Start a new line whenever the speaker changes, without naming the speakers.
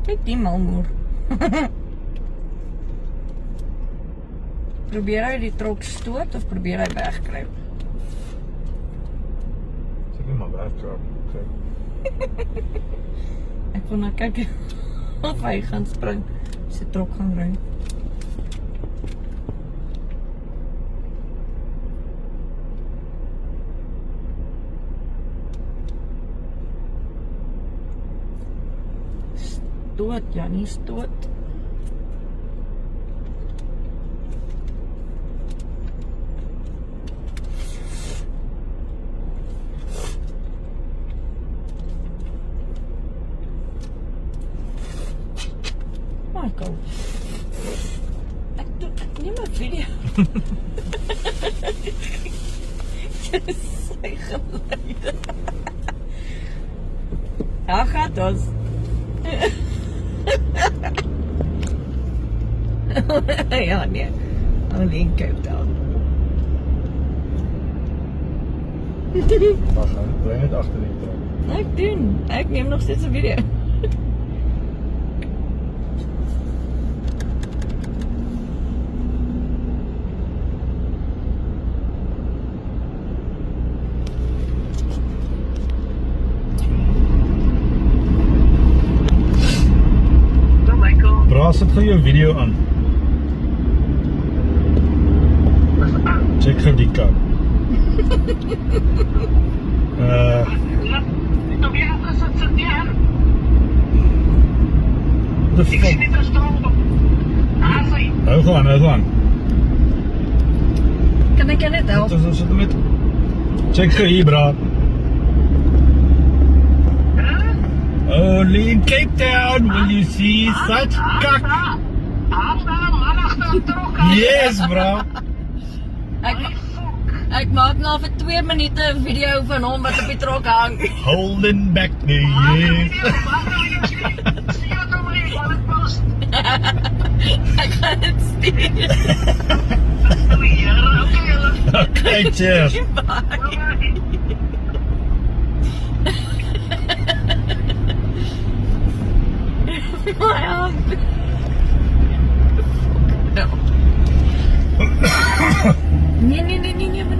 Kyk die malmoer. Probeer hy die trok stoot of probeer hy wegkruip?
Seker maar wegkruip.
Ek wil nou kyk of hy gaan spring. Sy trok gaan ry. Stoot, Jannie, stoot. Michael, ek neem 'n video. Dis sy geluide. Daar gaat ons. Ja, nee. Only in Cape Town.
Wacht, bly net agter die trok.
Ek doen. Ek neem nog steeds 'n video.
Bra, sit gou jou video aan. Check gou die kant. The fuck? Hou gewoon.
Kan ek jou net help?
Dit is met. Check gou hier, bra. Only in Cape Town will you see such kak. Yes, bro.
Ek maak nou vir 2 minute 'n video van hom wat op die trok hang.
Holding back the years.
Ek gaan dit stuur.
Okay, cheers.
My hand. Nee, meneer.